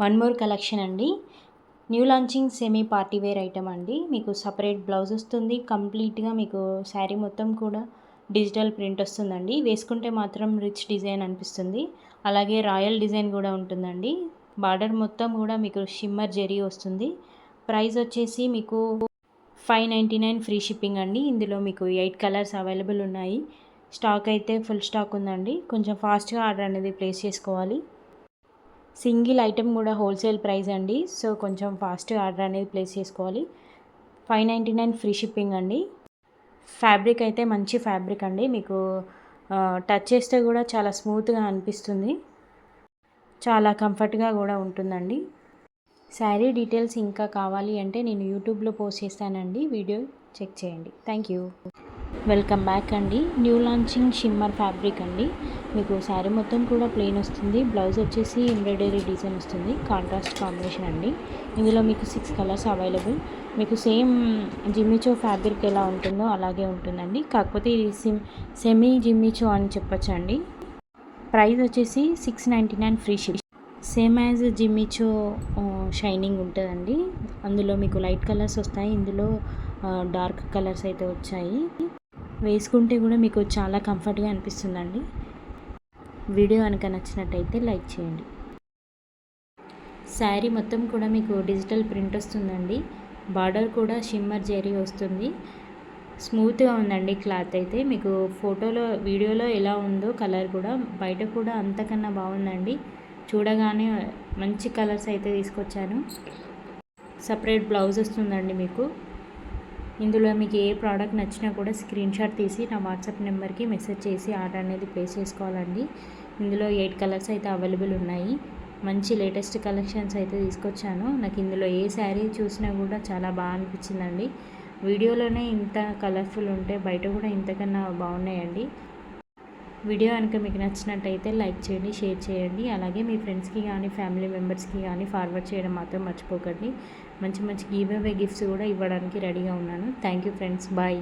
One more collection అండి. New launching semi party wear item అండి. మీకు సపరేట్ బ్లౌజ్ వస్తుంది. కంప్లీట్గా మీకు శారీ మొత్తం కూడా డిజిటల్ ప్రింట్ వస్తుందండి. వేసుకుంటే మాత్రం రిచ్ డిజైన్ అనిపిస్తుంది. అలాగే రాయల్ డిజైన్ కూడా ఉంటుందండి. బార్డర్ మొత్తం కూడా మీకు షిమ్మర్ జెరీ వస్తుంది. ప్రైస్ వచ్చేసి మీకు 599 ఫ్రీ షిప్పింగ్ అండి. ఇందులో మీకు 8 కలర్స్ అవైలబుల్ ఉన్నాయి. స్టాక్ అయితే ఫుల్ స్టాక్ ఉందండి. కొంచెం ఫాస్ట్గా ఆర్డర్ అనేది ప్లేస్ చేసుకోవాలి. సింగిల్ ఐటెం కూడా హోల్సేల్ ప్రైస్ అండి. సో కొంచెం ఫాస్ట్గా ఆర్డర్ అనేది ప్లేస్ చేసుకోవాలి. 599 ఫ్రీ షిప్పింగ్ అండి. ఫ్యాబ్రిక్ అయితే మంచి ఫ్యాబ్రిక్ అండి. మీకు టచ్ చేస్తే కూడా చాలా స్మూత్గా అనిపిస్తుంది. చాలా కంఫర్ట్గా కూడా ఉంటుందండి. శారీ డీటెయిల్స్ ఇంకా కావాలి అంటే నేను యూట్యూబ్లో పోస్ట్ చేస్తానండి. వీడియో చెక్ చేయండి. Thank you. వెల్కమ్ బ్యాక్ అండి. న్యూ లాంచింగ్ షిమ్మర్ ఫ్యాబ్రిక్ అండి. మీకు శారీ మొత్తం కూడా ప్లెయిన్ వస్తుంది. బ్లౌజ్ వచ్చేసి ఎంబ్రాయిడరీ డిజైన్ వస్తుంది. కాంట్రాస్ట్ కాంబినేషన్ అండి. ఇందులో మీకు 6 కలర్స్ అవైలబుల్. మీకు సేమ్ జిమ్మిచో ఫ్యాబ్రిక్ ఎలా ఉంటుందో అలాగే ఉంటుందండి. కాకపోతే ఇది సెమీ జిమ్మిచో అని చెప్పొచ్చు అండి. ప్రైస్ వచ్చేసి 699 free ship. Same as జిమ్మిచో shining ఉంటుందండి. అందులో మీకు లైట్ కలర్స్ వస్తాయి. ఇందులో డార్క్ కలర్స్ అయితే వచ్చాయి. వేసుకుంటే కూడా మీకు చాలా కంఫర్ట్గా అనిపిస్తుందండి. వీడియో కనుక నచ్చినట్టయితే లైక్ చేయండి. శారీ మొత్తం కూడా మీకు డిజిటల్ ప్రింట్ వస్తుందండి. బార్డర్ కూడా షిమ్మర్ జెరీ వస్తుంది. స్మూత్గా ఉందండి క్లాత్ అయితే. మీకు ఫోటోలో వీడియోలో ఎలా ఉందో కలర్ కూడా బయట కూడా అంతకన్నా బాగుందండి. చూడగానే మంచి కలర్స్ అయితే తీసుకొచ్చాను. సపరేట్ బ్లౌజ్ వస్తుందండి మీకు. ఇందులో మీకు ఏ ప్రోడక్ట్ నచ్చినా కూడా స్క్రీన్ షాట్ తీసి నా వాట్సాప్ నెంబర్కి మెసేజ్ చేసి ఆర్డర్ అనేది ప్లేస్ చేసుకోవాలండి. ఇందులో 8 కలర్స్ అయితే అవైలబుల్ ఉన్నాయి. మంచి లేటెస్ట్ కలెక్షన్స్ అయితే తీసుకొచ్చాను. నాకు ఇందులో ఏ శారీ చూసినా కూడా చాలా బాగా అనిపించిందండి. వీడియోలోనే ఇంత కలర్ఫుల్ ఉంటే బయట కూడా ఇంతకన్నా బాగున్నాయండి. వీడియో కనుక మీకు నచ్చినట్టయితే లైక్ చేయండి, షేర్ చేయండి. అలాగే మీ ఫ్రెండ్స్కి కానీ ఫ్యామిలీ మెంబర్స్కి కానీ ఫార్వర్డ్ చేయడం మాత్రం మర్చిపోకండి. మంచి మంచి గివ్ అవే గిఫ్ట్స్ కూడా ఇవ్వడానికి రెడీగా ఉన్నాను. Thank you friends. బాయ్.